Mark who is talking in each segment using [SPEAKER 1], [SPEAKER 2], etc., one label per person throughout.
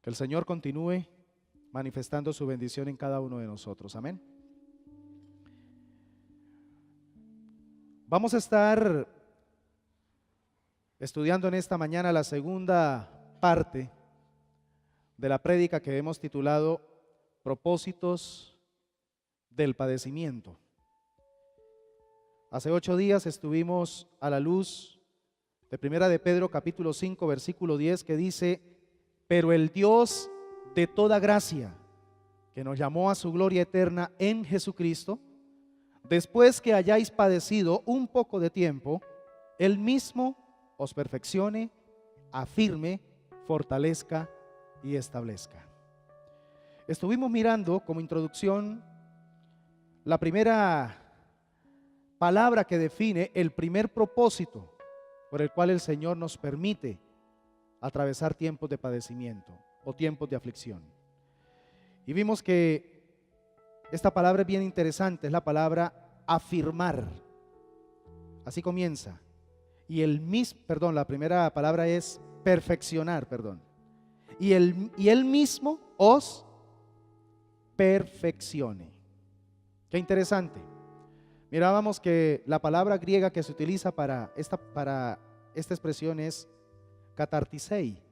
[SPEAKER 1] Que el Señor continúe manifestando su bendición en cada uno de nosotros. Amén. Vamos a estar estudiando en esta mañana la segunda parte de la prédica que hemos titulado Propósitos del Padecimiento. Hace 8 días estuvimos a la luz de Primera de Pedro capítulo 5 versículo 10, que dice: pero el Dios de toda gracia, que nos llamó a su gloria eterna en Jesucristo, después que hayáis padecido un poco de tiempo, Él mismo os perfeccione, afirme, fortalezca y establezca. Estuvimos mirando como introducción la primera palabra que define el primer propósito por el cual el Señor nos permite atravesar tiempos de padecimiento o tiempos de aflicción. Y vimos que esta palabra es bien interesante, es la palabra afirmar. Así comienza. Y la primera palabra es perfeccionar, Y él mismo os perfeccione. Qué interesante. Mirábamos que la palabra griega que se utiliza para esta expresión es catartisei.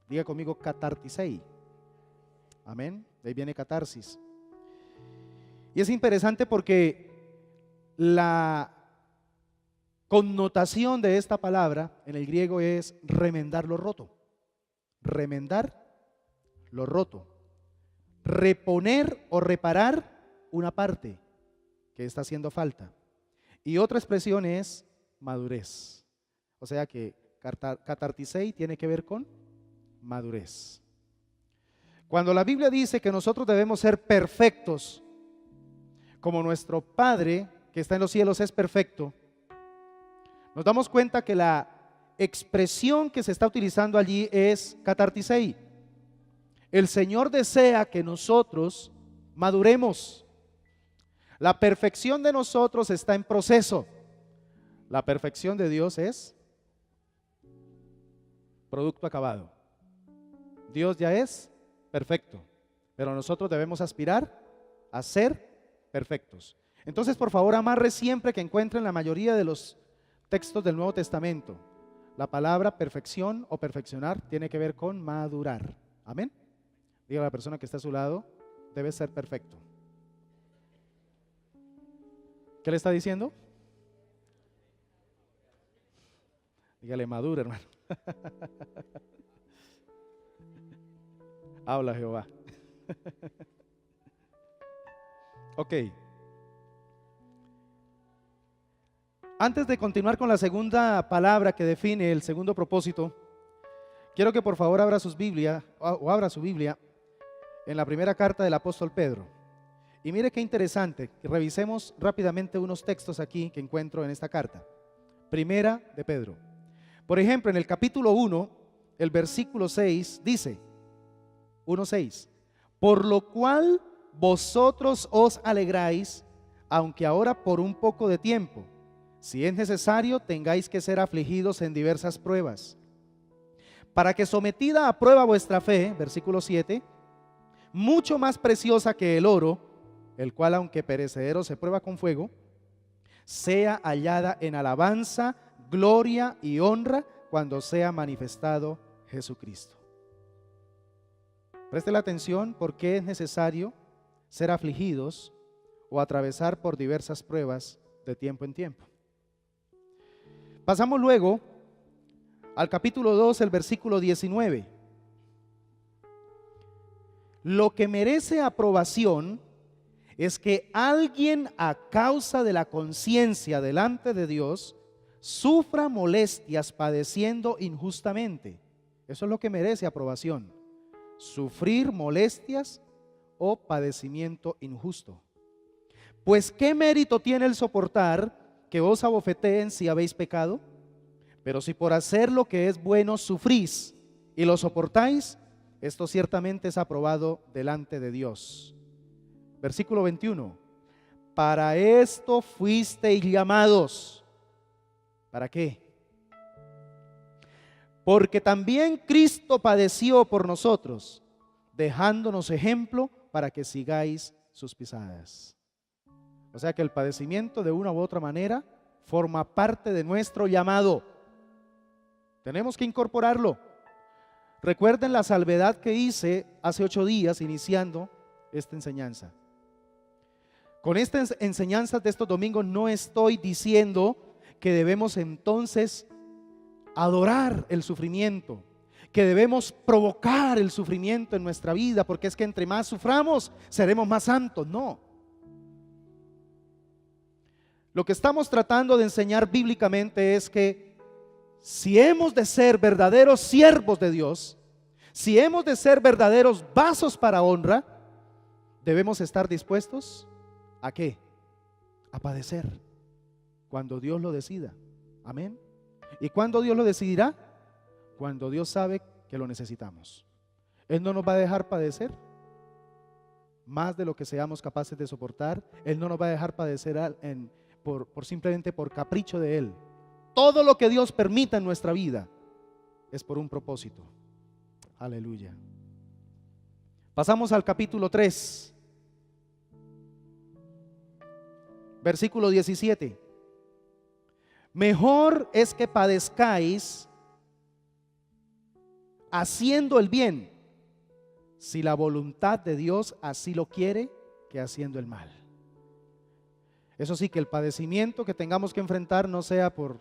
[SPEAKER 1] Diga conmigo catartisei. Amén. De ahí viene catarsis. Y es interesante porque la connotación de esta palabra en el griego es remendar lo roto. Remendar lo roto. Reponer o reparar una parte que está haciendo falta. Y otra expresión es madurez. O sea que catartisei tiene que ver con madurez. Cuando la Biblia dice que nosotros debemos ser perfectos, como nuestro Padre que está en los cielos es perfecto, nos damos cuenta que la expresión que se está utilizando allí es catartisei. El Señor desea que nosotros maduremos. La perfección de nosotros está en proceso. La perfección de Dios es producto acabado. Dios ya es perfecto, pero nosotros debemos aspirar a ser perfectos. Entonces, por favor, amarre siempre que encuentren la mayoría de los textos del Nuevo Testamento. La palabra perfección o perfeccionar tiene que ver con madurar. Amén. Diga a la persona que está a su lado: debe ser perfecto. ¿Qué le está diciendo? Dígale madura, hermano. Habla Jehová. Ok. Antes de continuar con la segunda palabra que define el segundo propósito, quiero que por favor abra su Biblia en la primera carta del apóstol Pedro. Y mire qué interesante, que revisemos rápidamente unos textos aquí que encuentro en esta carta. Primera de Pedro. Por ejemplo, en el capítulo 1, el versículo 6 dice, 1:6, por lo cual vosotros os alegráis, aunque ahora por un poco de tiempo, si es necesario, tengáis que ser afligidos en diversas pruebas, para que sometida a prueba vuestra fe, versículo 7, mucho más preciosa que el oro, el cual aunque perecedero se prueba con fuego, sea hallada en alabanza, gloria y honra cuando sea manifestado Jesucristo. Preste la atención porque es necesario ser afligidos o atravesar por diversas pruebas de tiempo en tiempo. Pasamos luego al capítulo 2, el versículo 19. Lo que merece aprobación es que alguien, a causa de la conciencia delante de Dios, sufra molestias padeciendo injustamente. Eso es lo que merece aprobación: sufrir molestias o padecimiento injusto. Pues ¿qué mérito tiene el soportar que os abofeteen si habéis pecado? Pero si por hacer lo que es bueno sufrís y lo soportáis, esto ciertamente es aprobado delante de Dios. Versículo 21. Para esto fuisteis llamados. ¿Para qué? Porque también Cristo padeció por nosotros, dejándonos ejemplo para que sigáis sus pisadas. O sea que el padecimiento de una u otra manera forma parte de nuestro llamado. Tenemos que incorporarlo. Recuerden la salvedad que hice hace 8 días iniciando esta enseñanza. Con estas enseñanzas de estos domingos no estoy diciendo que debemos entonces adorar el sufrimiento, que debemos provocar el sufrimiento en nuestra vida, porque es que entre más suframos seremos más santos. No. Lo que estamos tratando de enseñar bíblicamente es que si hemos de ser verdaderos siervos de Dios, si hemos de ser verdaderos vasos para honra, debemos estar dispuestos ¿a qué? A padecer cuando Dios lo decida. Amén. ¿Y cuándo Dios lo decidirá? Cuando Dios sabe que lo necesitamos. Él no nos va a dejar padecer más de lo que seamos capaces de soportar. Él no nos va a dejar padecer simplemente por capricho de Él. Todo lo que Dios permita en nuestra vida es por un propósito. Aleluya. Pasamos al capítulo 3, versículo 17. Mejor es que padezcáis haciendo el bien, si la voluntad de Dios así lo quiere, que haciendo el mal. Eso sí, que el padecimiento que tengamos que enfrentar no sea por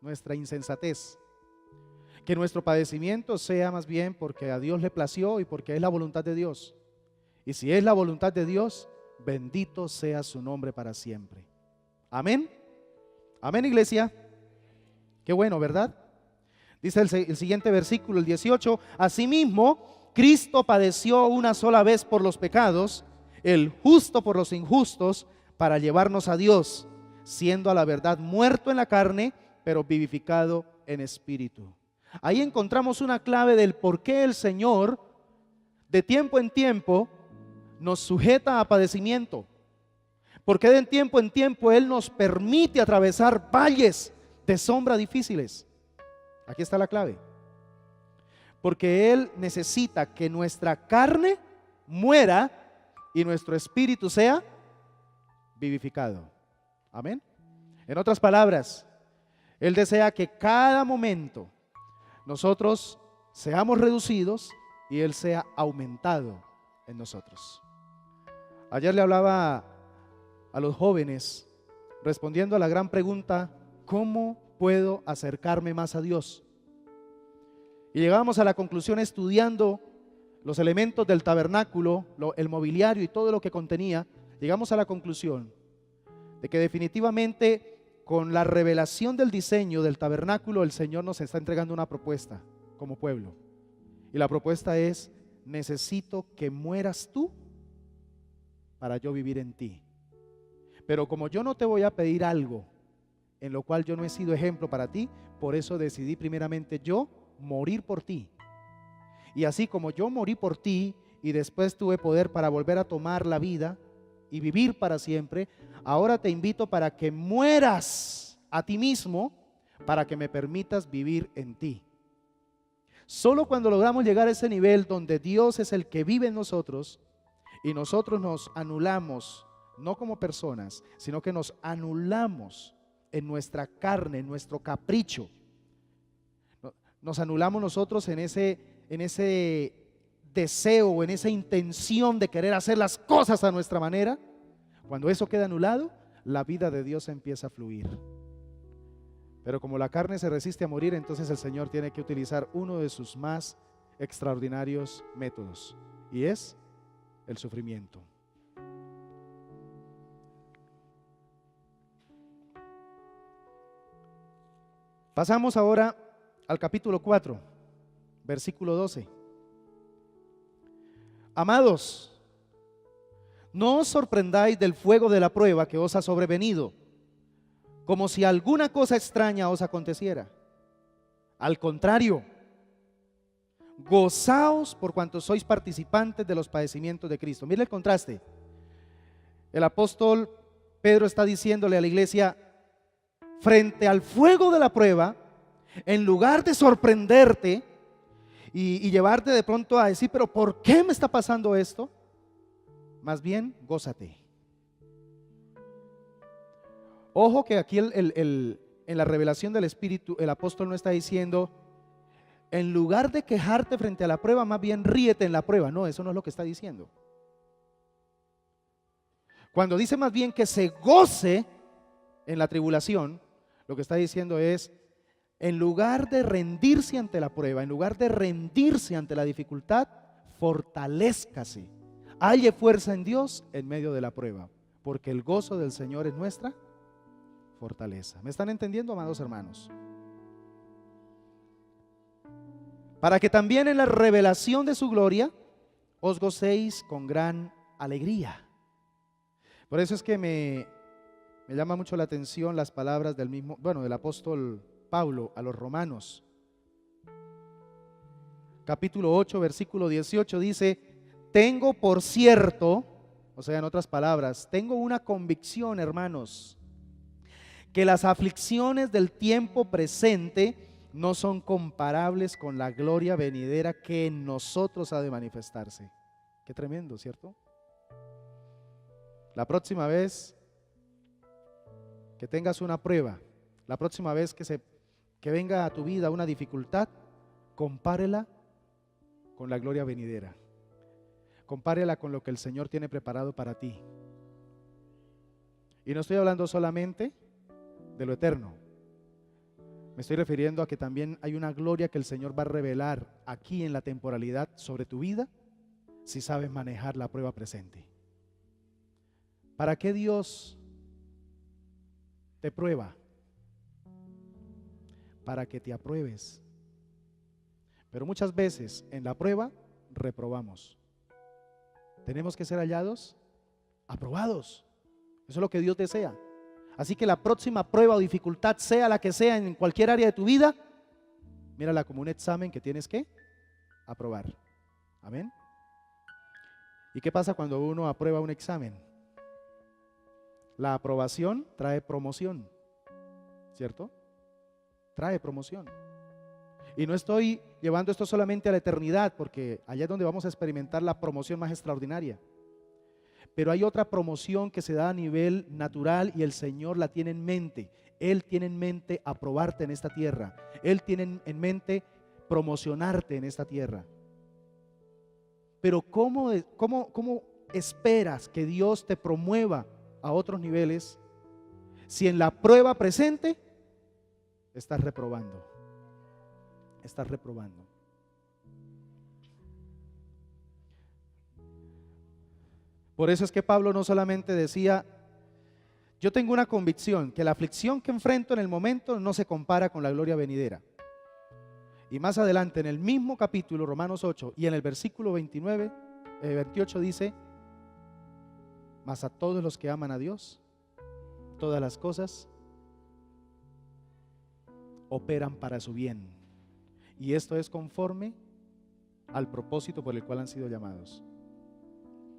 [SPEAKER 1] nuestra insensatez, que nuestro padecimiento sea más bien porque a Dios le plació y porque es la voluntad de Dios. Y si es la voluntad de Dios, bendito sea su nombre para siempre. Amén. Amén, iglesia. Qué bueno, ¿verdad? Dice el siguiente versículo, el 18. Asimismo, Cristo padeció una sola vez por los pecados, el justo por los injustos, para llevarnos a Dios, siendo a la verdad muerto en la carne, pero vivificado en espíritu. Ahí encontramos una clave del por qué el Señor de tiempo en tiempo nos sujeta a padecimiento. Porque de tiempo en tiempo Él nos permite atravesar valles de sombra difíciles. Aquí está la clave. Porque Él necesita que nuestra carne muera y nuestro espíritu sea vivificado. Amén. En otras palabras, Él desea que cada momento nosotros seamos reducidos y Él sea aumentado en nosotros. Ayer le hablaba a los jóvenes respondiendo a la gran pregunta: ¿cómo puedo acercarme más a Dios? Y llegamos a la conclusión, estudiando los elementos del tabernáculo, el mobiliario y todo lo que contenía, llegamos a la conclusión de que definitivamente con la revelación del diseño del tabernáculo el Señor nos está entregando una propuesta como pueblo. Y la propuesta es: necesito que mueras tú para yo vivir en ti. Pero como yo no te voy a pedir algo en lo cual yo no he sido ejemplo para ti, por eso decidí primeramente yo morir por ti. Y así como yo morí por ti y después tuve poder para volver a tomar la vida y vivir para siempre, ahora te invito para que mueras a ti mismo, para que me permitas vivir en ti. Solo cuando logramos llegar a ese nivel donde Dios es el que vive en nosotros y nosotros nos anulamos, no como personas, sino que nos anulamos en nuestra carne, en nuestro capricho. Nos anulamos nosotros en ese deseo o en esa intención de querer hacer las cosas a nuestra manera. Cuando eso queda anulado, la vida de Dios empieza a fluir. Pero como la carne se resiste a morir, entonces el Señor tiene que utilizar uno de sus más extraordinarios métodos, y es el sufrimiento. Pasamos ahora al capítulo 4, versículo 12. Amados, no os sorprendáis del fuego de la prueba que os ha sobrevenido, como si alguna cosa extraña os aconteciera. Al contrario, gozaos por cuanto sois participantes de los padecimientos de Cristo. Mire el contraste. El apóstol Pedro está diciéndole a la iglesia: frente al fuego de la prueba, en lugar de sorprenderte y llevarte de pronto a decir, pero ¿por qué me está pasando esto? Más bien, gózate. Ojo que aquí en la revelación del Espíritu, el apóstol no está diciendo, en lugar de quejarte frente a la prueba, más bien ríete en la prueba. No, eso no es lo que está diciendo. Cuando dice más bien que se goce en la tribulación, lo que está diciendo es, en lugar de rendirse ante la prueba, en lugar de rendirse ante la dificultad, fortalézcase. Halle fuerza en Dios en medio de la prueba, porque el gozo del Señor es nuestra fortaleza. ¿Me están entendiendo, amados hermanos? Para que también en la revelación de su gloria os gocéis con gran alegría. Por eso es que me llama mucho la atención las palabras del apóstol Pablo a los romanos. Capítulo 8, versículo 18 dice, tengo por cierto, o sea, en otras palabras, tengo una convicción, hermanos, que las aflicciones del tiempo presente no son comparables con la gloria venidera que en nosotros ha de manifestarse. Qué tremendo, ¿cierto? La próxima vez que tengas una prueba, la próxima vez que venga a tu vida una dificultad, compárela con la gloria venidera. Compárela con lo que el Señor tiene preparado para ti. Y no estoy hablando solamente de lo eterno. Me estoy refiriendo a que también hay una gloria que el Señor va a revelar aquí en la temporalidad sobre tu vida si sabes manejar la prueba presente. ¿Para qué Dios te prueba? Para que te apruebes. Pero muchas veces en la prueba reprobamos. Tenemos que ser hallados aprobados. Eso es lo que Dios desea. Así que la próxima prueba o dificultad, sea la que sea en cualquier área de tu vida, mírala como un examen que tienes que aprobar. Amén. ¿Y qué pasa cuando uno aprueba un examen? La aprobación trae promoción, ¿cierto? Trae promoción. Y no estoy llevando esto solamente a la eternidad, porque allá es donde vamos a experimentar la promoción más extraordinaria. Pero hay otra promoción que se da a nivel natural y el Señor la tiene en mente. Él tiene en mente aprobarte en esta tierra. Él tiene en mente promocionarte en esta tierra. Pero ¿cómo esperas que Dios te promueva a otros niveles si en la prueba presente estás reprobando? Estás reprobando. Por eso es que Pablo no solamente decía, yo tengo una convicción que la aflicción que enfrento en el momento no se compara con la gloria venidera. Y más adelante en el mismo capítulo, Romanos 8, y en el versículo 28 dice, mas a todos los que aman a Dios, todas las cosas operan para su bien. Y esto es conforme al propósito por el cual han sido llamados.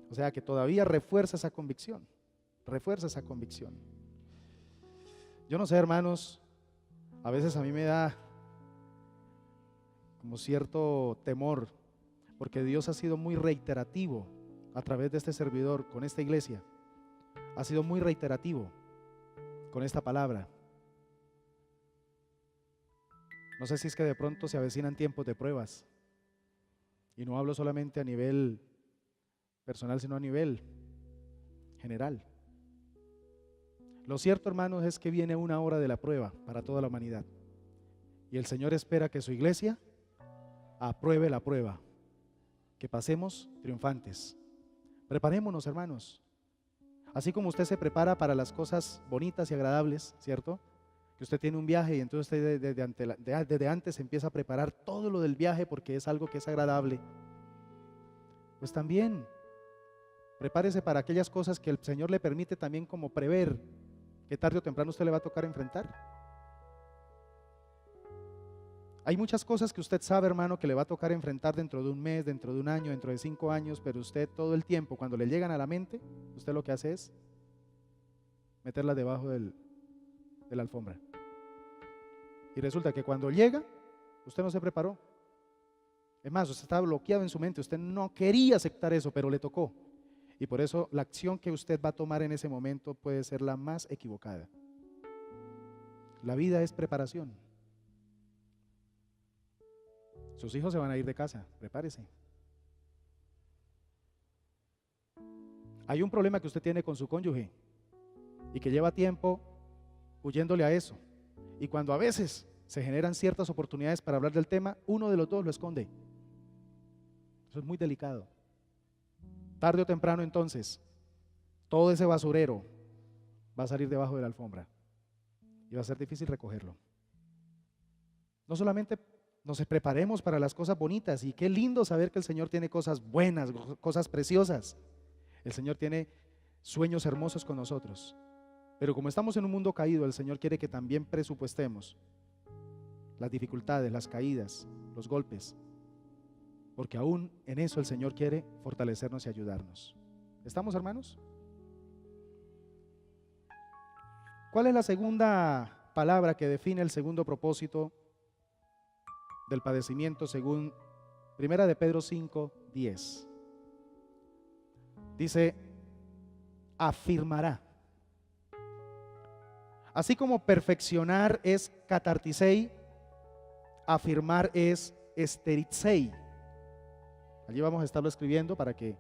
[SPEAKER 1] O sea que todavía refuerza esa convicción. Refuerza esa convicción. Yo no sé, hermanos, a veces a mí me da como cierto temor, porque Dios ha sido muy reiterativo a través de este servidor con esta iglesia. Ha sido muy reiterativo con esta palabra. No sé si es que de pronto se avecinan tiempos de pruebas. Y no hablo solamente a nivel personal, sino a nivel general. Lo cierto, hermanos, es que viene una hora de la prueba para toda la humanidad. Y el Señor espera que su iglesia apruebe la prueba, que pasemos triunfantes. Preparémonos, hermanos. Así como usted se prepara para las cosas bonitas y agradables, ¿cierto? Que usted tiene un viaje y entonces usted desde antes empieza a preparar todo lo del viaje porque es algo que es agradable. Pues también prepárese para aquellas cosas que el Señor le permite también como prever que tarde o temprano usted le va a tocar enfrentar. Hay muchas cosas que usted sabe, hermano, que le va a tocar enfrentar dentro de un mes, dentro de un año, dentro de 5 años, pero usted todo el tiempo, cuando le llegan a la mente, usted lo que hace es meterlas debajo de la alfombra. Y resulta que cuando llega, usted no se preparó. Es más, usted estaba bloqueado en su mente, usted no quería aceptar eso, pero le tocó. Y por eso la acción que usted va a tomar en ese momento puede ser la más equivocada. La vida es preparación. Sus hijos se van a ir de casa, prepárese. Hay un problema que usted tiene con su cónyuge y que lleva tiempo huyéndole a eso. Y cuando a veces se generan ciertas oportunidades para hablar del tema, uno de los dos lo esconde. Eso es muy delicado. Tarde o temprano entonces, todo ese basurero va a salir debajo de la alfombra y va a ser difícil recogerlo. No solamente nos preparemos para las cosas bonitas, y qué lindo saber que el Señor tiene cosas buenas, cosas preciosas. El Señor tiene sueños hermosos con nosotros. Pero como estamos en un mundo caído, el Señor quiere que también presupuestemos las dificultades, las caídas, los golpes, porque aún en eso el Señor quiere fortalecernos y ayudarnos. ¿Estamos, hermanos? ¿Cuál es la segunda palabra que define el segundo propósito del padecimiento según 1 de Pedro 5:10? Dice, afirmará. Así como perfeccionar es catartisei, afirmar es esteritsei. Allí vamos a estarlo escribiendo para que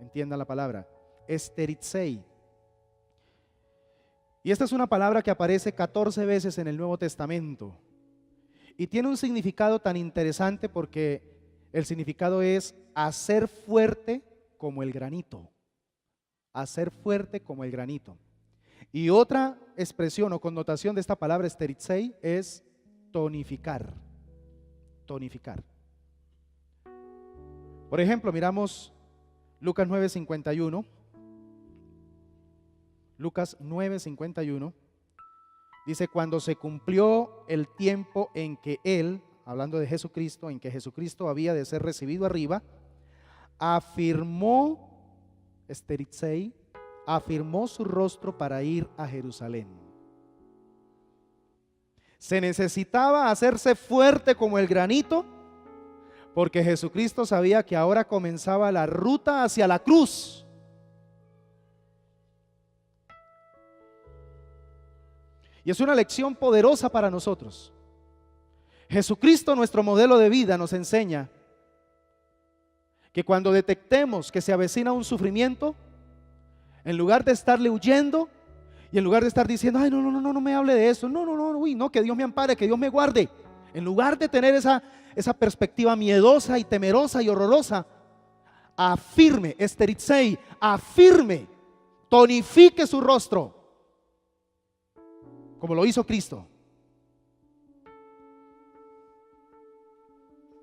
[SPEAKER 1] entiendan la palabra. Esteritsei. Y esta es una palabra que aparece 14 veces en el Nuevo Testamento. Y tiene un significado tan interesante porque el significado es hacer fuerte como el granito. Hacer fuerte como el granito. Y otra expresión o connotación de esta palabra esteritsei es tonificar. Tonificar. Por ejemplo, miramos Lucas 9:51. Lucas 9:51 dice: cuando se cumplió el tiempo en que él, hablando de Jesucristo, en que Jesucristo había de ser recibido arriba, afirmó, esteritsei, afirmó su rostro para ir a Jerusalén. Se necesitaba hacerse fuerte como el granito, porque Jesucristo sabía que ahora comenzaba la ruta hacia la cruz. Y es una lección poderosa para nosotros. Jesucristo, nuestro modelo de vida, nos enseña que cuando detectemos que se avecina un sufrimiento, en lugar de estarle huyendo y en lugar de estar diciendo, ay, no me hable de eso, no, que Dios me ampare, que Dios me guarde, en lugar de tener esa perspectiva miedosa y temerosa y horrorosa, afirme, esteritsei, afirme, tonifique su rostro, como lo hizo Cristo.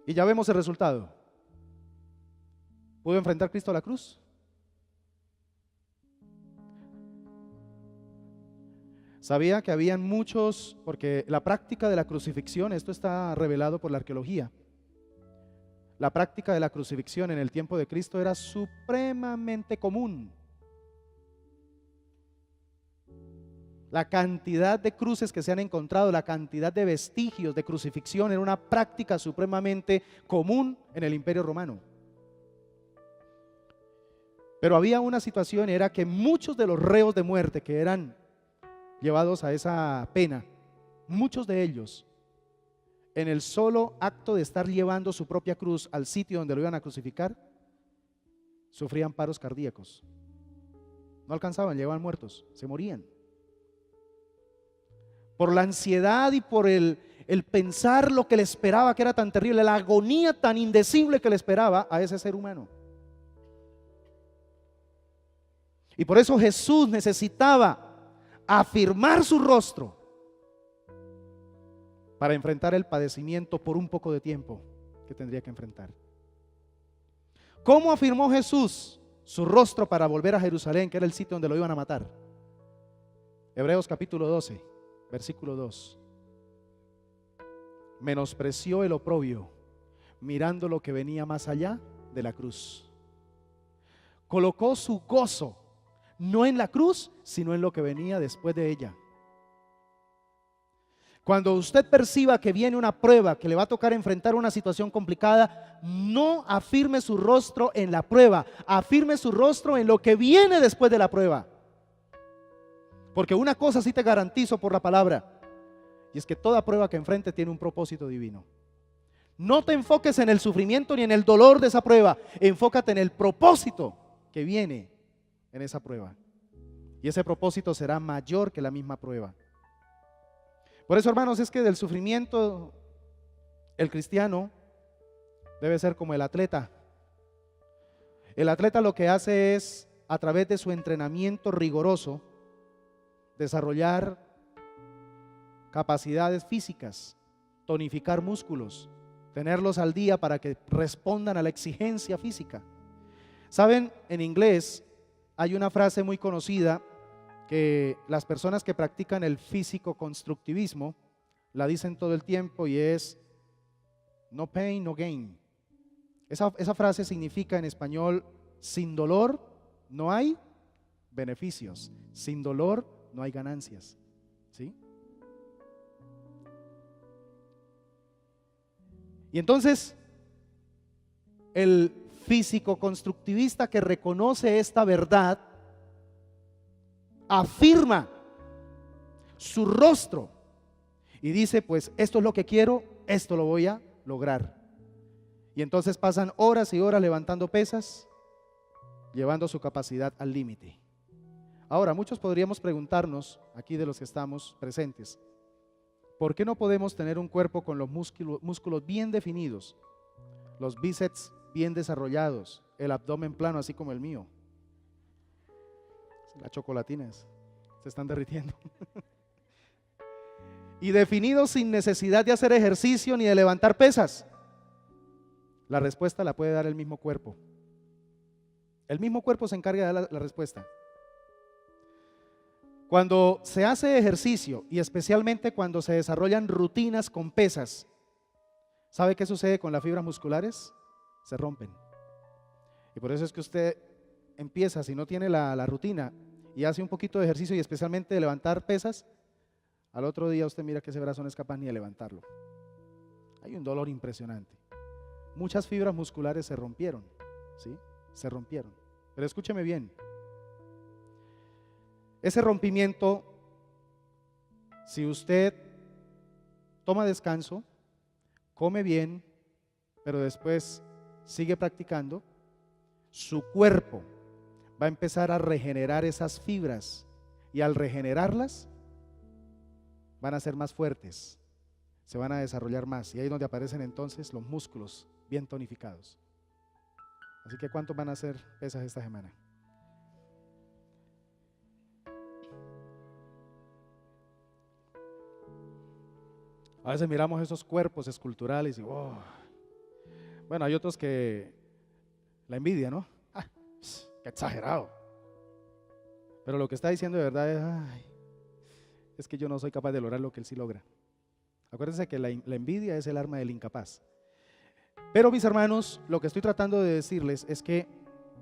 [SPEAKER 1] Y ya vemos el resultado. ¿Pudo enfrentar Cristo a la cruz? Sabía que habían muchos, porque la práctica de la crucifixión, esto está revelado por la arqueología, la práctica de la crucifixión en el tiempo de Cristo era supremamente común. La cantidad de cruces que se han encontrado, la cantidad de vestigios de crucifixión era una práctica supremamente común en el Imperio Romano. Pero había una situación, era que muchos de los reos de muerte que eran llevados a esa pena, muchos de ellos, en el solo acto de estar llevando su propia cruz al sitio donde lo iban a crucificar, sufrían paros cardíacos. No alcanzaban, llegaban muertos, se morían. Por la ansiedad y por el pensar lo que le esperaba, que era tan terrible, la agonía tan indecible que le esperaba a ese ser humano. Y por eso Jesús necesitaba afirmar su rostro para enfrentar el padecimiento por un poco de tiempo que tendría que enfrentar. ¿Cómo afirmó Jesús su rostro para volver a Jerusalén, que era el sitio donde lo iban a matar? Hebreos capítulo 12, versículo 2. Menospreció el oprobio, mirando lo que venía más allá de la cruz. Colocó su gozo no en la cruz, sino en lo que venía después de ella. Cuando usted perciba que viene una prueba, que le va a tocar enfrentar una situación complicada, no afirme su rostro en la prueba, afirme su rostro en lo que viene después de la prueba. Porque una cosa sí te garantizo por la palabra, y es que toda prueba que enfrente tiene un propósito divino. No te enfoques en el sufrimiento ni en el dolor de esa prueba, enfócate en el propósito que viene en esa prueba. Y ese propósito será mayor que la misma prueba. Por eso, hermanos, es que del sufrimiento el cristiano debe ser como el atleta. El atleta lo que hace es, a través de su entrenamiento riguroso, desarrollar capacidades físicas, tonificar músculos, tenerlos al día para que respondan a la exigencia física. Saben, en inglés hay una frase muy conocida que las personas que practican el físico-constructivismo la dicen todo el tiempo, y es no pain, no gain. Esa frase significa en español: sin dolor no hay beneficios, sin dolor no hay ganancias. ¿Sí? Y entonces el físico-constructivista que reconoce esta verdad afirma su rostro y dice: pues esto es lo que quiero, esto lo voy a lograr. Y entonces pasan horas y horas levantando pesas, llevando su capacidad al límite. Ahora, muchos podríamos preguntarnos, aquí de los que estamos presentes, ¿por qué no podemos tener un cuerpo con los músculos bien definidos, los bíceps bien desarrollados, el abdomen plano así como el mío? Las chocolatinas se están derritiendo. Y definidos sin necesidad de hacer ejercicio ni de levantar pesas. La respuesta la puede dar el mismo cuerpo. El mismo cuerpo se encarga de dar la respuesta. Cuando se hace ejercicio, y especialmente cuando se desarrollan rutinas con pesas, ¿sabe qué sucede con las fibras musculares? Se rompen. Y por eso es que usted empieza, si no tiene la rutina y hace un poquito de ejercicio, y especialmente de levantar pesas, al otro día usted mira que ese brazo no es capaz ni de levantarlo. Hay un dolor impresionante. Muchas fibras musculares se rompieron, ¿sí? Se rompieron. Pero escúcheme bien. Ese rompimiento, si usted toma descanso, come bien, pero después sigue practicando, su cuerpo va a empezar a regenerar esas fibras, y al regenerarlas van a ser más fuertes, se van a desarrollar más, y ahí es donde aparecen entonces los músculos bien tonificados. Así que ¿cuántos van a hacer pesas esta semana? A veces miramos esos cuerpos esculturales y wow. Bueno, hay otros que la envidia, ¿no? ¡Ah, qué exagerado! Pero lo que está diciendo de verdad es: ay, es que yo no soy capaz de lograr lo que él sí logra. Acuérdense que la envidia es el arma del incapaz. Pero mis hermanos, lo que estoy tratando de decirles es que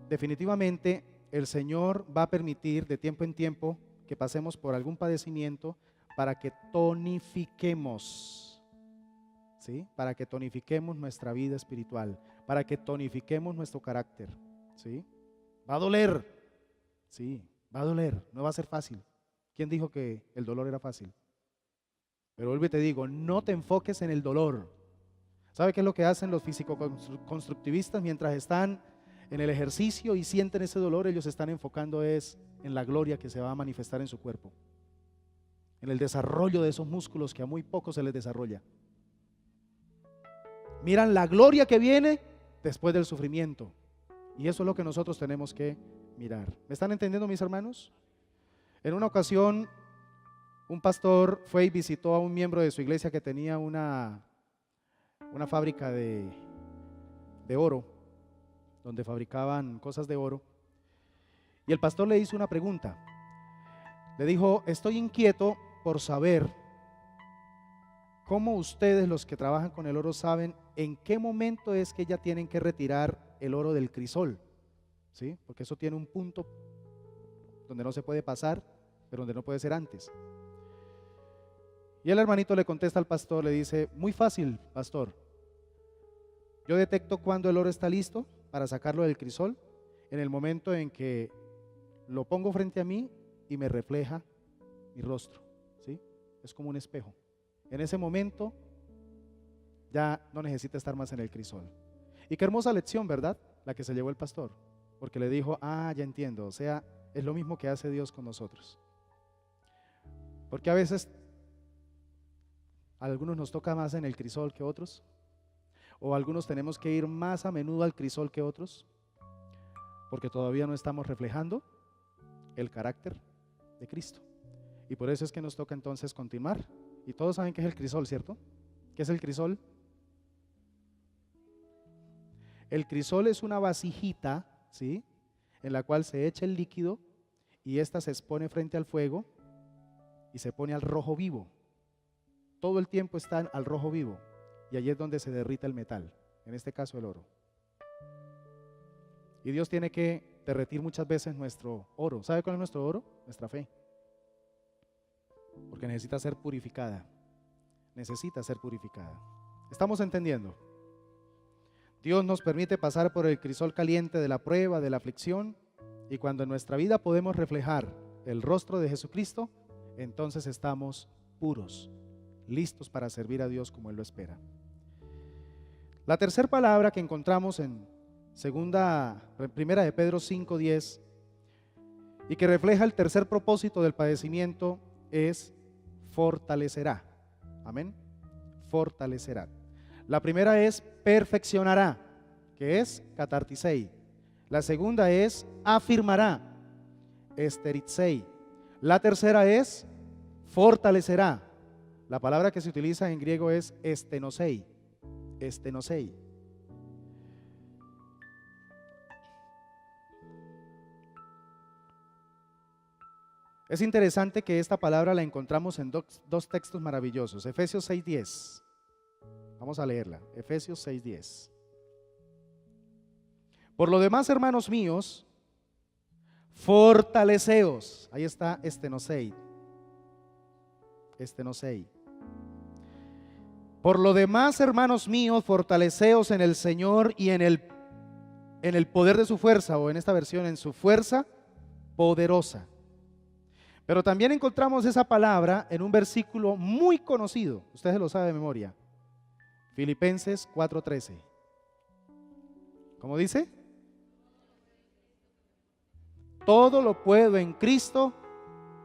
[SPEAKER 1] definitivamente el Señor va a permitir de tiempo en tiempo que pasemos por algún padecimiento para que tonifiquemos, ¿sí? Para que tonifiquemos nuestra vida espiritual, para que tonifiquemos nuestro carácter, ¿sí? Va a doler, sí, va a doler, no va a ser fácil. ¿Quién dijo que el dolor era fácil? Pero vuelvo y te digo, no te enfoques en el dolor. ¿Sabe qué es lo que hacen los físico-constructivistas mientras están en el ejercicio y sienten ese dolor? Ellos están enfocando es en la gloria que se va a manifestar en su cuerpo, en el desarrollo de esos músculos que a muy pocos se les desarrolla. Miran la gloria que viene después del sufrimiento, y eso es lo que nosotros tenemos que mirar. ¿Me están entendiendo, mis hermanos? En una ocasión, un pastor fue y visitó a un miembro de su iglesia que tenía una fábrica de oro, donde fabricaban cosas de oro, y el pastor le hizo una pregunta. Le dijo: estoy inquieto por saber cómo ustedes, los que trabajan con el oro, saben en qué momento es que ya tienen que retirar el oro del crisol, ¿sí? Porque eso tiene un punto donde no se puede pasar, pero donde no puede ser antes. Y el hermanito le contesta al pastor, le dice, muy fácil, pastor. Yo detecto cuando el oro está listo para sacarlo del crisol en el momento en que lo pongo frente a mí y me refleja mi rostro, ¿sí? Es como un espejo. En ese momento ya no necesita estar más en el crisol. Y qué hermosa lección, ¿verdad? La que se llevó el pastor, porque le dijo, ah, ya entiendo, o sea, es lo mismo que hace Dios con nosotros. Porque a veces a algunos nos toca más en el crisol que otros, o algunos tenemos que ir más a menudo al crisol que otros, porque todavía no estamos reflejando el carácter de Cristo. Y por eso es que nos toca entonces continuar. Y todos saben qué es el crisol, ¿cierto? ¿Qué es el crisol? El crisol es una vasijita, ¿sí?, en la cual se echa el líquido y ésta se expone frente al fuego y se pone al rojo vivo. Todo el tiempo están al rojo vivo y allí es donde se derrita el metal, en este caso el oro. Y Dios tiene que derretir muchas veces nuestro oro. ¿Sabe cuál es nuestro oro? Nuestra fe. Porque necesita ser purificada. Necesita ser purificada. ¿Estamos entendiendo? Dios nos permite pasar por el crisol caliente de la prueba, de la aflicción, y cuando en nuestra vida podemos reflejar el rostro de Jesucristo, entonces estamos puros, listos para servir a Dios como Él lo espera. La tercera palabra que encontramos en primera de Pedro 5:10 y que refleja el tercer propósito del padecimiento es fortalecerá. Amén. Fortalecerá. La primera es perfeccionará, que es catartisei. La segunda es afirmará, esteritsei. La tercera es fortalecerá. La palabra que se utiliza en griego es estenosei. Estenosei. Es interesante que esta palabra la encontramos en dos textos maravillosos. Efesios 6:10. Vamos a leerla. Efesios 6:10. Por lo demás, hermanos míos, fortaleceos. Ahí está estenosei. Estenosei. Por lo demás, hermanos míos, fortaleceos en el Señor y en el poder de su fuerza, o en esta versión, en su fuerza poderosa. Pero también encontramos esa palabra en un versículo muy conocido, ustedes lo saben de memoria, Filipenses 4:13. ¿Cómo dice? Todo lo puedo en Cristo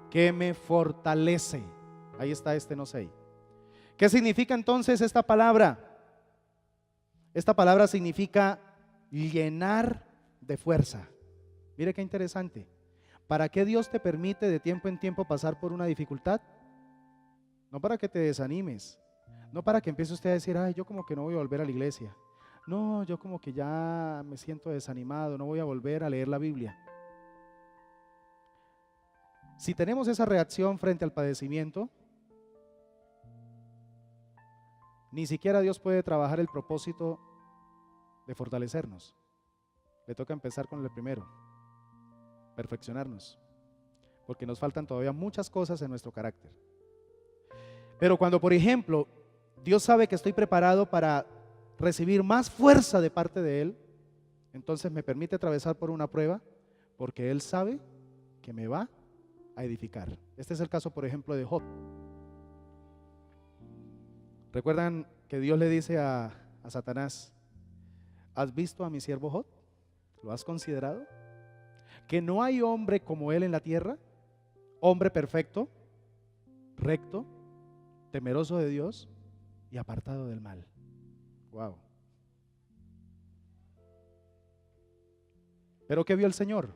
[SPEAKER 1] que me fortalece. Ahí está estenosei. ¿Qué significa entonces esta palabra? Esta palabra significa llenar de fuerza. Mire qué interesante. ¿Para qué Dios te permite de tiempo en tiempo pasar por una dificultad? No para que te desanimes, no para que empiece usted a decir, ay, yo como que no voy a volver a la iglesia. No, yo como que ya me siento desanimado, no voy a volver a leer la Biblia. Si tenemos esa reacción frente al padecimiento, ni siquiera Dios puede trabajar el propósito de fortalecernos. Le toca empezar con el primero, perfeccionarnos, porque nos faltan todavía muchas cosas en nuestro carácter. Pero cuando, por ejemplo, Dios sabe que estoy preparado para recibir más fuerza de parte de Él, entonces me permite atravesar por una prueba, porque Él sabe que me va a edificar. Este es el caso, por ejemplo, de Job. ¿Recuerdan que Dios le dice a Satanás, ¿has visto a mi siervo Job? ¿Lo has considerado? Que no hay hombre como él en la tierra, hombre perfecto, recto, temeroso de Dios y apartado del mal. Wow. Pero ¿qué vio el Señor?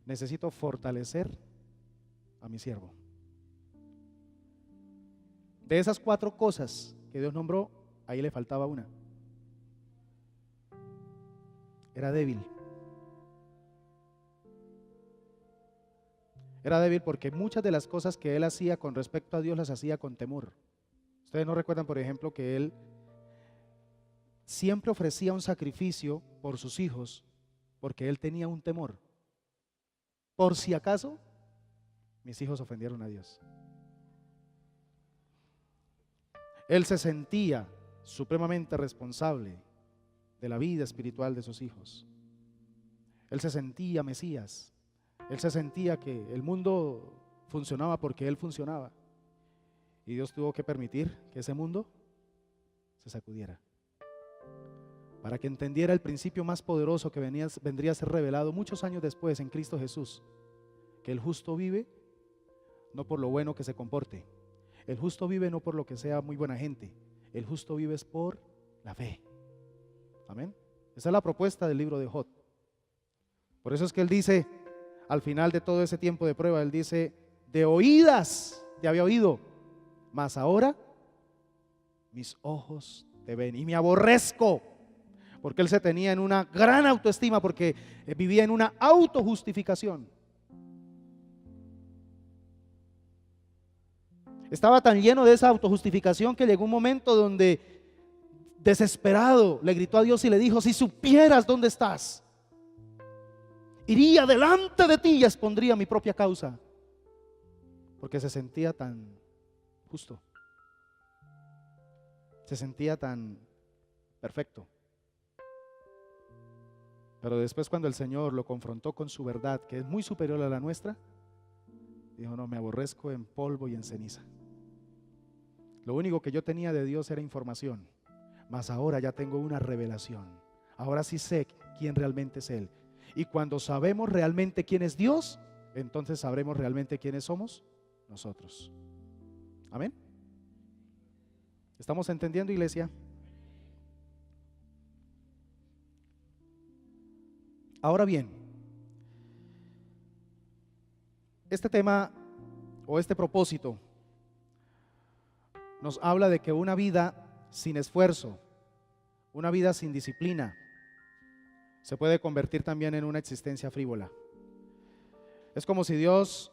[SPEAKER 1] Necesito fortalecer a mi siervo. De esas 4 cosas que Dios nombró, ahí le faltaba una. Era débil. Era débil porque muchas de las cosas que él hacía con respecto a Dios las hacía con temor. Ustedes no recuerdan, por ejemplo, que él siempre ofrecía un sacrificio por sus hijos porque él tenía un temor. Por si acaso mis hijos ofendieron a Dios. Él se sentía supremamente responsable de la vida espiritual de sus hijos. Él se sentía Mesías. Él se sentía que el mundo funcionaba porque Él funcionaba. Y Dios tuvo que permitir que ese mundo se sacudiera, para que entendiera el principio más poderoso que vendría a ser revelado muchos años después en Cristo Jesús, que el justo vive no por lo bueno que se comporte, el justo vive no por lo que sea muy buena gente, el justo vive es por la fe. Amén. Esa es la propuesta del libro de Job. Por eso es que él dice, al final de todo ese tiempo de prueba, él dice: de oídas te había oído, mas ahora mis ojos te ven y me aborrezco. Porque él se tenía en una gran autoestima, porque vivía en una autojustificación. Estaba tan lleno de esa autojustificación que llegó un momento donde, desesperado, le gritó a Dios y le dijo: si supieras dónde estás, iría delante de ti y expondría mi propia causa. Porque se sentía tan justo, se sentía tan perfecto. Pero después, cuando el Señor lo confrontó con su verdad, que es muy superior a la nuestra, dijo: no, me aborrezco en polvo y en ceniza. Lo único que yo tenía de Dios era información, mas ahora ya tengo una revelación. Ahora sí sé quién realmente es Él. Y cuando sabemos realmente quién es Dios, entonces sabremos realmente quiénes somos nosotros. Amén. ¿Estamos entendiendo, iglesia? Ahora bien, este tema o este propósito nos habla de que una vida sin esfuerzo, una vida sin disciplina, se puede convertir también en una existencia frívola. Es como si Dios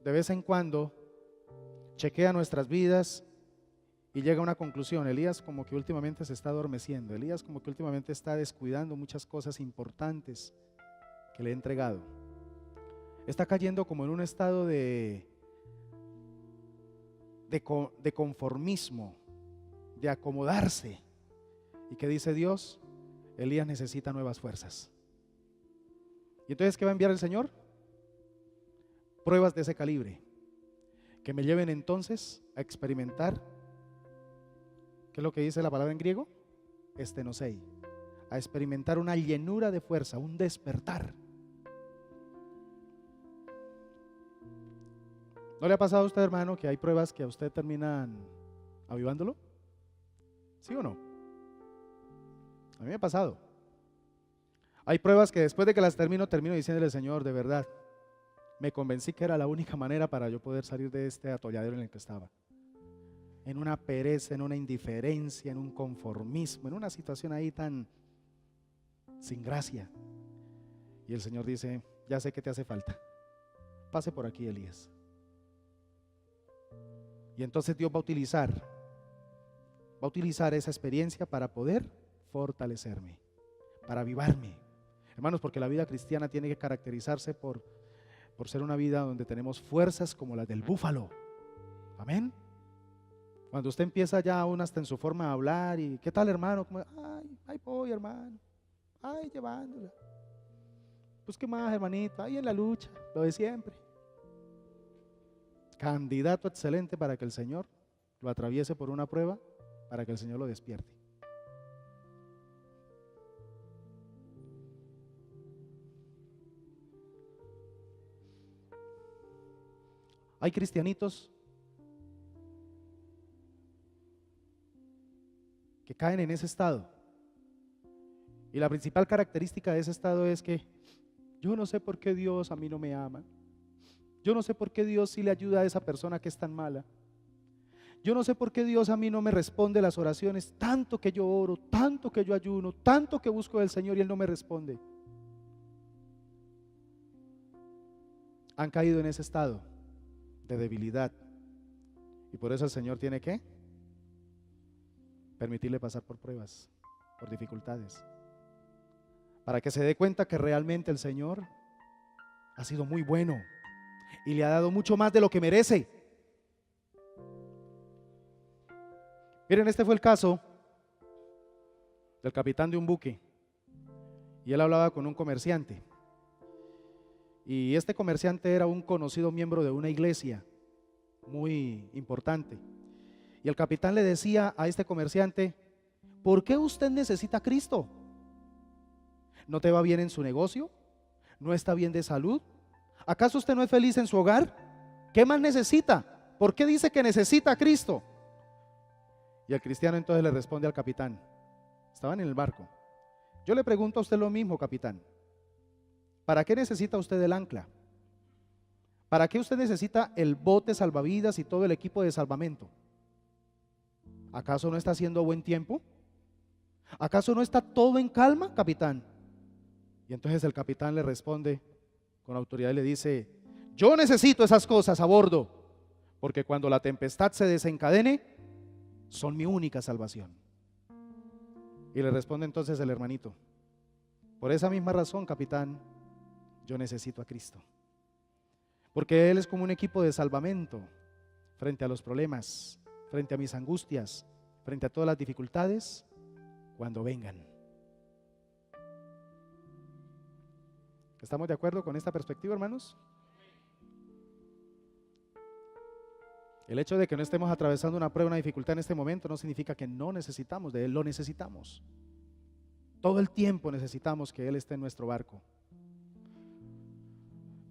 [SPEAKER 1] de vez en cuando chequea nuestras vidas y llega a una conclusión: Elías como que últimamente se está adormeciendo, Elías como que últimamente está descuidando muchas cosas importantes que le he entregado. Está cayendo como en un estado de conformismo, de acomodarse. ¿Y qué dice Dios? Elías necesita nuevas fuerzas. ¿Y entonces qué va a enviar el Señor? Pruebas de ese calibre, que me lleven entonces a experimentar, ¿qué es lo que dice la palabra en griego? Estenosei, a experimentar una llenura de fuerza, un despertar. ¿No le ha pasado a usted, hermano, que hay pruebas que a usted terminan avivándolo? ¿Sí o no? A mí me ha pasado. Hay pruebas que después de que las termino diciéndole: Señor, de verdad, me convencí que era la única manera para yo poder salir de este atolladero en el que estaba. En una pereza, en una indiferencia, en un conformismo, en una situación ahí tan sin gracia. Y el Señor dice: ya sé que te hace falta, pase por aquí, Elías. Y entonces Dios va a utilizar esa experiencia para poder fortalecerme, para avivarme. Hermanos, porque la vida cristiana tiene que caracterizarse por ser una vida donde tenemos fuerzas como las del búfalo. Amén. Cuando usted empieza ya aún hasta en su forma de hablar y ¿qué tal, hermano? Como, ay voy, hermano, ay, llevándola. Pues qué más, hermanito, ahí en la lucha, lo de siempre. Candidato excelente para que el Señor lo atraviese por una prueba, para que el Señor lo despierte. Hay cristianitos que caen en ese estado, y la principal característica de ese estado es que yo no sé por qué Dios a mí no me ama. Yo no sé por qué Dios sí le ayuda a esa persona que es tan mala. Yo no sé por qué Dios a mí no me responde las oraciones, tanto que yo oro, tanto que yo ayuno, tanto que busco del Señor y Él no me responde. Han caído en ese estado de debilidad, y por eso el Señor tiene que permitirle pasar por pruebas, por dificultades, para que se dé cuenta que realmente el Señor ha sido muy bueno y le ha dado mucho más de lo que merece. Miren, este fue el caso del capitán de un buque, y él hablaba con un comerciante, y este comerciante era un conocido miembro de una iglesia muy importante, y el capitán le decía a este comerciante: ¿por qué usted necesita a Cristo? ¿No te va bien en su negocio? ¿No está bien de salud? ¿Acaso usted no es feliz en su hogar? ¿Qué más necesita? ¿Por qué dice que necesita a Cristo? Y el cristiano entonces le responde al capitán, estaban en el barco: yo le pregunto a usted lo mismo, capitán. ¿Para qué necesita usted el ancla? ¿Para qué usted necesita el bote salvavidas y todo el equipo de salvamento? ¿Acaso no está haciendo buen tiempo? ¿Acaso no está todo en calma, capitán? Y entonces el capitán le responde con autoridad y le dice: yo necesito esas cosas a bordo, porque cuando la tempestad se desencadene, son mi única salvación. Y le responde entonces el hermanito: por esa misma razón, capitán, yo necesito a Cristo, porque Él es como un equipo de salvamento frente a los problemas, frente a mis angustias, frente a todas las dificultades, cuando vengan. ¿Estamos de acuerdo con esta perspectiva, hermanos? El hecho de que no estemos atravesando una prueba, una dificultad en este momento, no significa que no necesitamos de Él, lo necesitamos. Todo el tiempo necesitamos que Él esté en nuestro barco.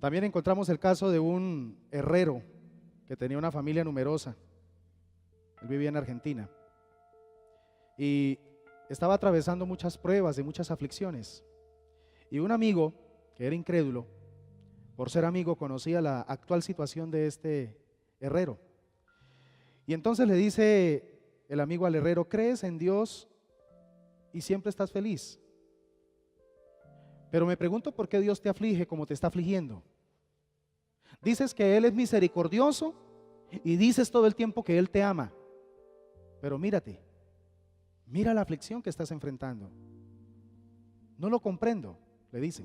[SPEAKER 1] También encontramos el caso de un herrero que tenía una familia numerosa. Él vivía en Argentina y estaba atravesando muchas pruebas y muchas aflicciones. Y un amigo que era incrédulo, por ser amigo, conocía la actual situación de este herrero. Y entonces le dice el amigo al herrero: ¿crees en Dios y siempre estás feliz? Pero me pregunto por qué Dios te aflige como te está afligiendo. Dices que Él es misericordioso y dices todo el tiempo que Él te ama. Pero mírate, mira la aflicción que estás enfrentando. No lo comprendo, le dice.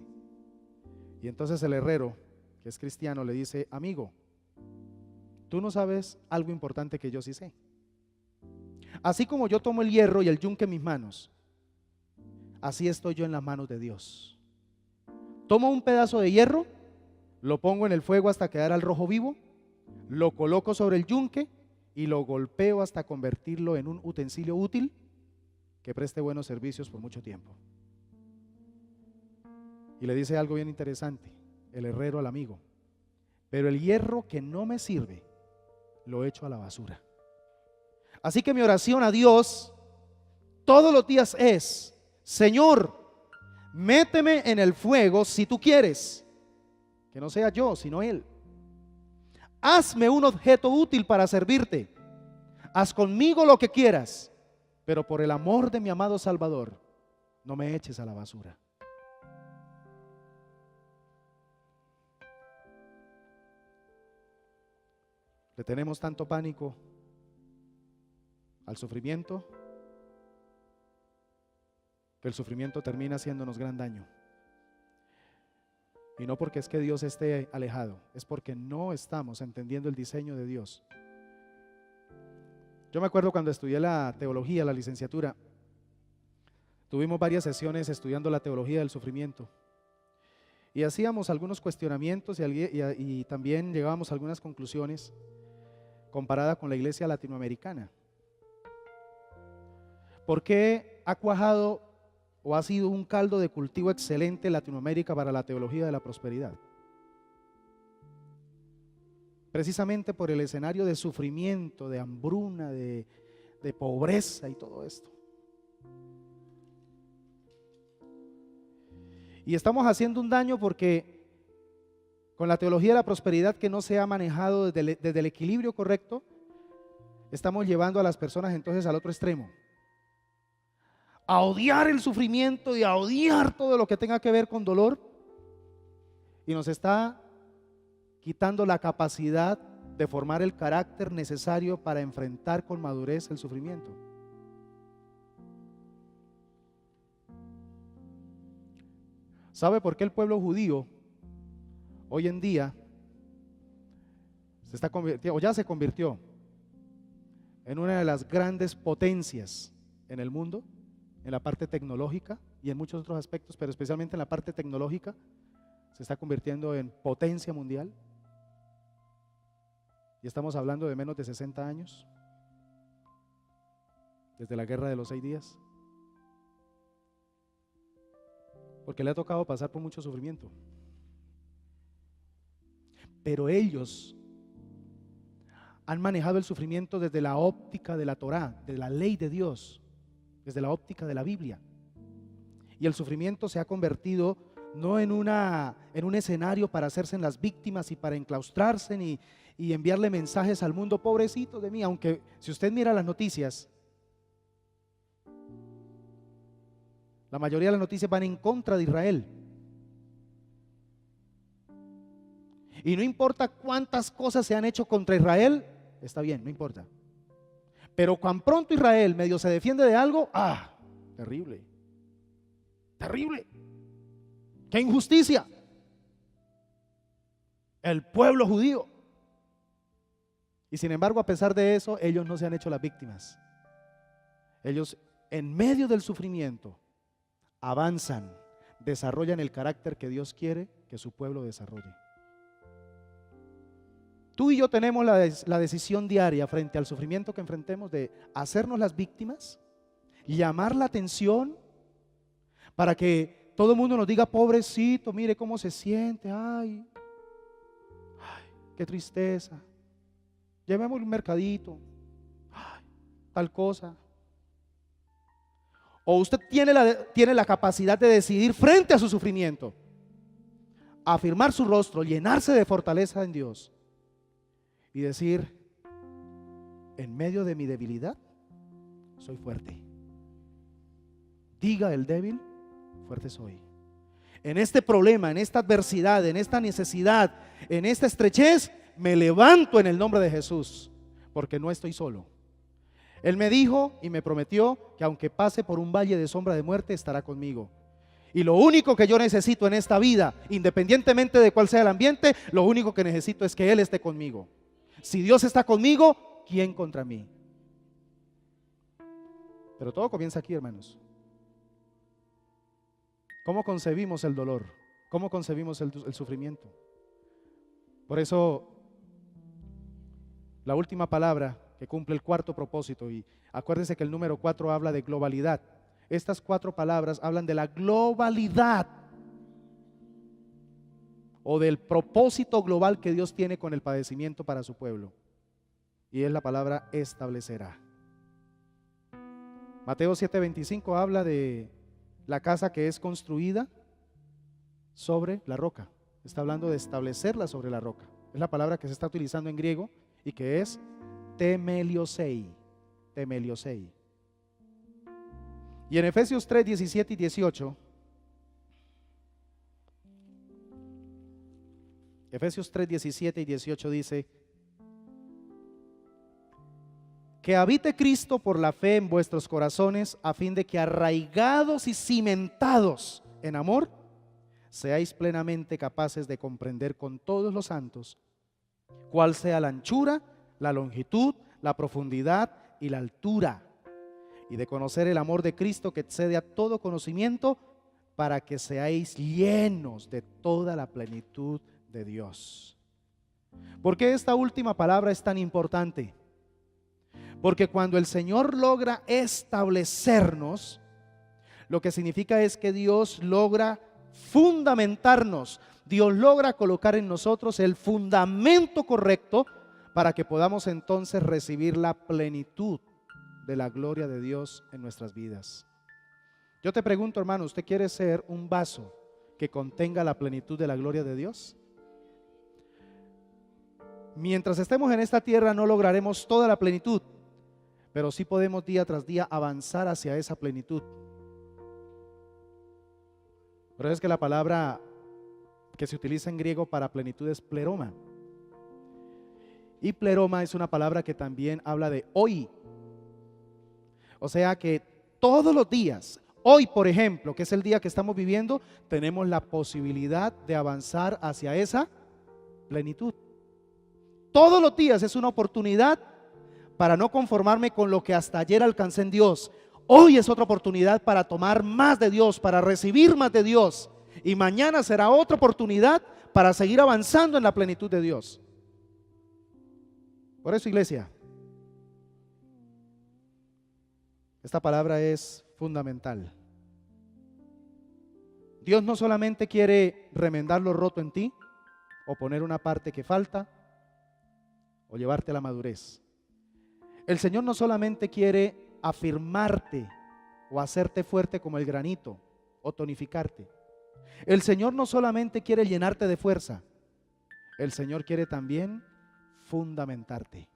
[SPEAKER 1] Y entonces el herrero, que es cristiano, le dice: amigo, tú no sabes algo importante que yo sí sé. Así como yo tomo el hierro y el yunque en mis manos, así estoy yo en las manos de Dios. Tomo un pedazo de hierro, lo pongo en el fuego hasta quedar al rojo vivo, lo coloco sobre el yunque y lo golpeo hasta convertirlo en un utensilio útil que preste buenos servicios por mucho tiempo. Y le dice algo bien interesante el herrero al amigo: pero el hierro que no me sirve, lo echo a la basura. Así que mi oración a Dios todos los días es: Señor, méteme en el fuego si tú quieres, que no sea yo, sino Él. Hazme un objeto útil para servirte. Haz conmigo lo que quieras, pero por el amor de mi amado Salvador, no me eches a la basura. Le tenemos tanto pánico al sufrimiento que el sufrimiento termina haciéndonos gran daño. Y no porque es que Dios esté alejado, es porque no estamos entendiendo el diseño de Dios. Yo me acuerdo cuando estudié la teología, la licenciatura, tuvimos varias sesiones estudiando la teología del sufrimiento. Y hacíamos algunos cuestionamientos y también llegábamos a algunas conclusiones comparada con la iglesia latinoamericana. ¿Por qué ha cuajado o ha sido un caldo de cultivo excelente Latinoamérica para la teología de la prosperidad? Precisamente por el escenario de sufrimiento, de hambruna, de pobreza y todo esto. Y estamos haciendo un daño porque con la teología de la prosperidad que no se ha manejado desde el equilibrio correcto, estamos llevando a las personas entonces al otro extremo, a odiar el sufrimiento y a odiar todo lo que tenga que ver con dolor, y nos está quitando la capacidad de formar el carácter necesario para enfrentar con madurez el sufrimiento. ¿Sabe por qué el pueblo judío hoy en día se está convirtiendo, o ya se convirtió, en una de las grandes potencias en el mundo, en la parte tecnológica y en muchos otros aspectos, pero especialmente en la parte tecnológica, se está convirtiendo en potencia mundial. Y estamos hablando de menos de 60 años, desde la guerra de los 6 días, porque le ha tocado pasar por mucho sufrimiento. Pero ellos han manejado el sufrimiento desde la óptica de la Torá, de la ley de Dios, desde la óptica de la Biblia. Y el sufrimiento se ha convertido no en un escenario para hacerse en las víctimas y para enclaustrarse y enviarle mensajes al mundo, pobrecito de mí, aunque si usted mira las noticias, la mayoría de las noticias van en contra de Israel. Y no importa cuántas cosas se han hecho contra Israel, está bien, no importa. Pero cuando pronto Israel medio se defiende de algo, terrible, terrible, qué injusticia. El pueblo judío. Y sin embargo, a pesar de eso, ellos no se han hecho las víctimas. Ellos, en medio del sufrimiento, avanzan, desarrollan el carácter que Dios quiere que su pueblo desarrolle. Tú y yo tenemos la decisión diaria frente al sufrimiento que enfrentemos de hacernos las víctimas, llamar la atención para que todo el mundo nos diga, pobrecito, mire cómo se siente, ay, qué tristeza, llevémosle un mercadito, tal cosa. O usted tiene la capacidad de decidir frente a su sufrimiento, afirmar su rostro, llenarse de fortaleza en Dios y decir, en medio de mi debilidad, soy fuerte. Diga el débil, fuerte soy. En este problema, en esta adversidad, en esta necesidad, en esta estrechez, me levanto en el nombre de Jesús, porque no estoy solo. Él me dijo y me prometió que aunque pase por un valle de sombra de muerte, estará conmigo. Y lo único que yo necesito en esta vida, independientemente de cuál sea el ambiente, lo único que necesito es que Él esté conmigo. Si Dios está conmigo, ¿quién contra mí? Pero todo comienza aquí, hermanos. ¿Cómo concebimos el dolor? ¿Cómo concebimos el sufrimiento? Por eso, la última palabra que cumple el cuarto propósito, y acuérdense que el número 4 habla de globalidad. Estas 4 palabras hablan de la globalidad o del propósito global que Dios tiene con el padecimiento para su pueblo. Y es la palabra establecerá. Mateo 7:25 habla de la casa que es construida sobre la roca. Está hablando de establecerla sobre la roca. Es la palabra que se está utilizando en griego y que es temeliosei. Temeliosei. Y en Efesios 3:17 y 18, Efesios 3:17 y 18 dice: que habite Cristo por la fe en vuestros corazones, a fin de que arraigados y cimentados en amor, seáis plenamente capaces de comprender con todos los santos cuál sea la anchura, la longitud, la profundidad y la altura, y de conocer el amor de Cristo que excede a todo conocimiento, para que seáis llenos de toda la plenitud de Dios. ¿Por qué esta última palabra es tan importante? Porque cuando el Señor logra establecernos, lo que significa es que Dios logra fundamentarnos, Dios logra colocar en nosotros el fundamento correcto para que podamos entonces recibir la plenitud de la gloria de Dios en nuestras vidas. Yo te pregunto, hermano, ¿usted quiere ser un vaso que contenga la plenitud de la gloria de Dios? Mientras estemos en esta tierra no lograremos toda la plenitud, pero sí podemos día tras día avanzar hacia esa plenitud. Por eso es que la palabra que se utiliza en griego para plenitud es pleroma. Y pleroma es una palabra que también habla de hoy. O sea que todos los días, hoy por ejemplo, que es el día que estamos viviendo, tenemos la posibilidad de avanzar hacia esa plenitud. Todos los días es una oportunidad para no conformarme con lo que hasta ayer alcancé en Dios. Hoy es otra oportunidad para tomar más de Dios, para recibir más de Dios. Y mañana será otra oportunidad para seguir avanzando en la plenitud de Dios. Por eso, iglesia, esta palabra es fundamental. Dios no solamente quiere remendar lo roto en ti, o poner una parte que falta, o llevarte a la madurez. El Señor no solamente quiere afirmarte o hacerte fuerte como el granito, o tonificarte. El Señor no solamente quiere llenarte de fuerza, el Señor quiere también fundamentarte.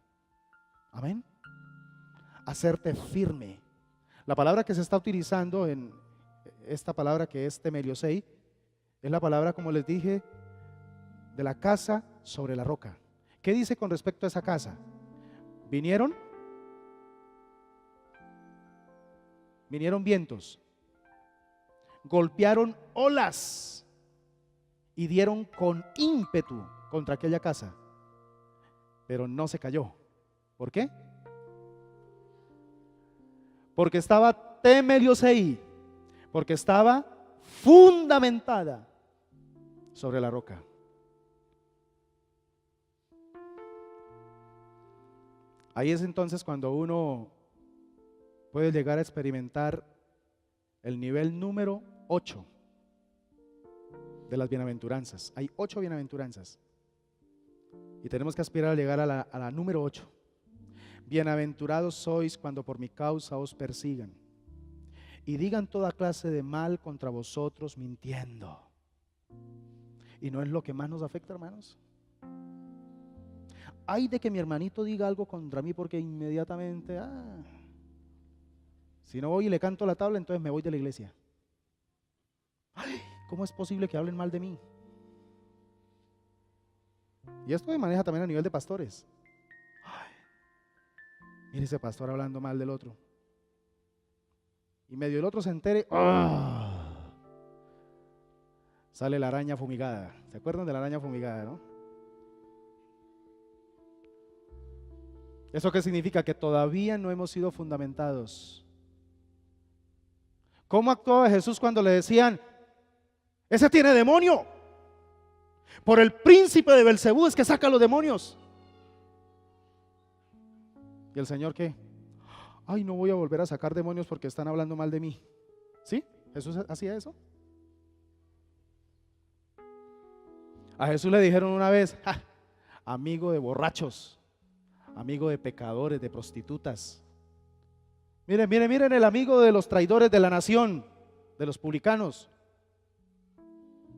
[SPEAKER 1] Amén. Hacerte firme. La palabra que se está utilizando en esta palabra, que es temeliosei, es la palabra, como les dije, de la casa sobre la roca. ¿Qué dice con respecto a esa casa? Vinieron vientos, golpearon olas y dieron con ímpetu contra aquella casa, pero no se cayó. ¿Por qué? Porque estaba temeliosei, porque estaba fundamentada sobre la roca. Ahí es entonces cuando uno puede llegar a experimentar el nivel número 8 de las bienaventuranzas. Hay 8 bienaventuranzas y tenemos que aspirar a llegar a la número 8. Bienaventurados sois cuando por mi causa os persigan y digan toda clase de mal contra vosotros mintiendo. ¿Y no es lo que más nos afecta, hermanos? Ay de que mi hermanito diga algo contra mí, porque inmediatamente, si no voy y le canto la tabla, entonces me voy de la iglesia. Ay, ¿cómo es posible que hablen mal de mí? Y esto se maneja también a nivel de pastores. Ay, mire ese pastor hablando mal del otro. Y medio el otro se entere, sale la araña fumigada. ¿Se acuerdan de la araña fumigada, no? ¿Eso qué significa? Que todavía no hemos sido fundamentados. ¿Cómo actuaba Jesús cuando le decían, ese tiene demonio? Por el príncipe de Belcebú es que saca los demonios. ¿Y el Señor qué? Ay, no voy a volver a sacar demonios porque están hablando mal de mí. ¿Sí? ¿Jesús hacía eso? A Jesús le dijeron una vez, amigo de borrachos, amigo de pecadores, de prostitutas. Miren el amigo de los traidores de la nación, de los publicanos.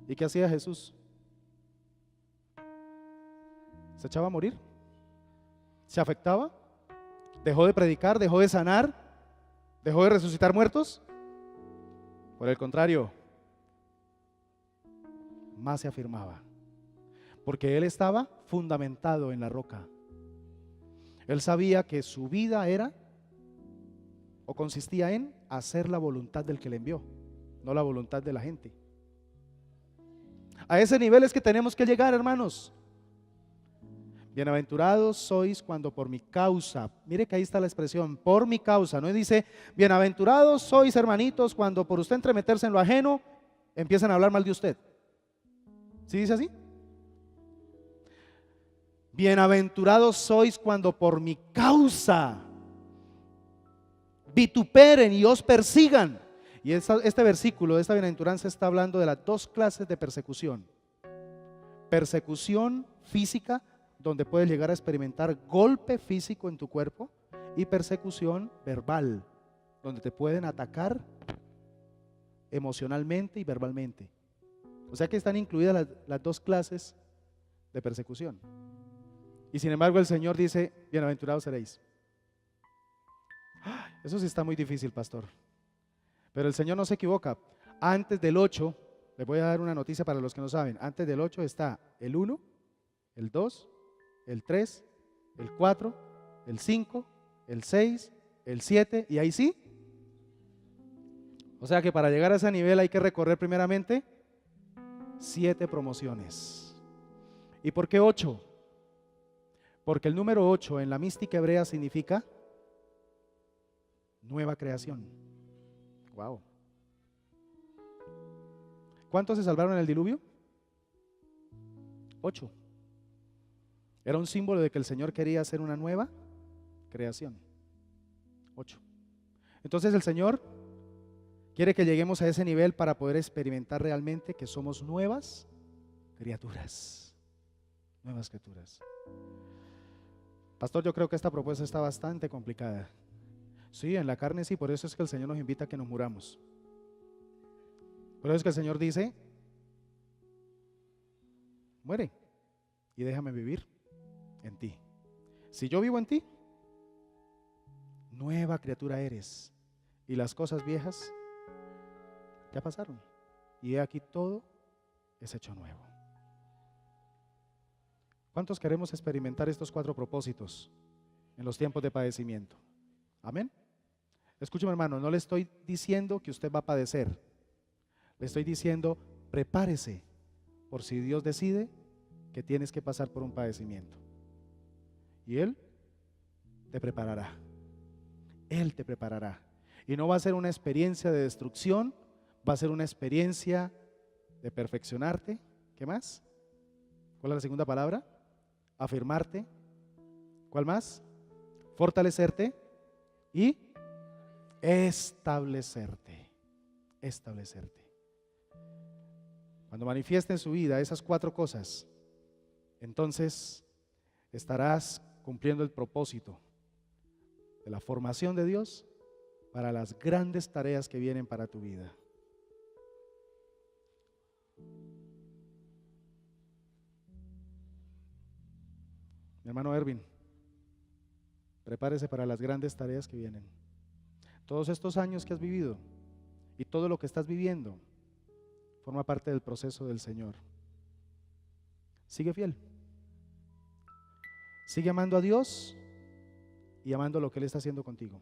[SPEAKER 1] ¿Y qué hacía Jesús? ¿Se echaba a morir? ¿Se afectaba? ¿Dejó de predicar? ¿Dejó de sanar? ¿Dejó de resucitar muertos? Por el contrario, más se afirmaba, porque él estaba fundamentado en la roca. Él sabía que su vida era o consistía en hacer la voluntad del que le envió, no la voluntad de la gente. A ese nivel es que tenemos que llegar, hermanos. Bienaventurados sois cuando por mi causa, mire que ahí está la expresión, por mi causa, no dice bienaventurados sois, hermanitos, cuando por usted entremeterse en lo ajeno empiezan a hablar mal de usted. ¿Sí dice así? Bienaventurados sois cuando por mi causa vituperen y os persigan. Y este versículo, esta bienaventuranza está hablando de las dos clases de persecución. Persecución física, donde puedes llegar a experimentar golpe físico en tu cuerpo, y persecución verbal, donde te pueden atacar emocionalmente y verbalmente. O sea que están incluidas las dos clases de persecución. Y sin embargo el Señor dice, bienaventurados seréis. Eso sí está muy difícil, pastor. Pero el Señor no se equivoca. Antes del 8, les voy a dar una noticia para los que no saben. Antes del 8 está el 1, el 2, el 3, el 4, el 5, el 6, el 7 y ahí sí. O sea que para llegar a ese nivel hay que recorrer primeramente 7 promociones. ¿Y por qué 8? Porque el número 8 en la mística hebrea significa nueva creación. Wow. ¿Cuántos se salvaron en el diluvio? 8. Era un símbolo de que el Señor quería hacer una nueva creación. 8. Entonces el Señor quiere que lleguemos a ese nivel para poder experimentar realmente que somos nuevas criaturas. Nuevas criaturas. Pastor, yo creo que esta propuesta está bastante complicada. Sí, en la carne sí, por eso es que el Señor nos invita a que nos muramos. Por eso es que el Señor dice, muere y déjame vivir en ti. Si yo vivo en ti, nueva criatura eres. Y las cosas viejas ya pasaron. Y he aquí todo es hecho nuevo. ¿Cuántos queremos experimentar estos 4 propósitos en los tiempos de padecimiento? Amén. Escúcheme, hermano, no le estoy diciendo que usted va a padecer. Le estoy diciendo, prepárese por si Dios decide que tienes que pasar por un padecimiento. Y Él te preparará. Él te preparará. Y no va a ser una experiencia de destrucción, va a ser una experiencia de perfeccionarte. ¿Qué más? ¿Cuál es la segunda palabra? Afirmarte. ¿Cuál más? Fortalecerte y establecerte. Establecerte. Cuando manifieste en su vida esas 4 cosas, entonces estarás cumpliendo el propósito de la formación de Dios para las grandes tareas que vienen para tu vida. Mi hermano Erwin, prepárese para las grandes tareas que vienen. Todos estos años que has vivido y todo lo que estás viviendo forma parte del proceso del Señor. Sigue fiel. Sigue amando a Dios y amando lo que Él está haciendo contigo.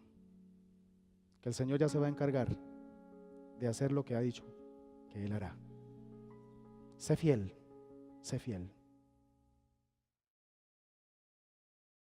[SPEAKER 1] Que el Señor ya se va a encargar de hacer lo que ha dicho que Él hará. Sé fiel, sé fiel.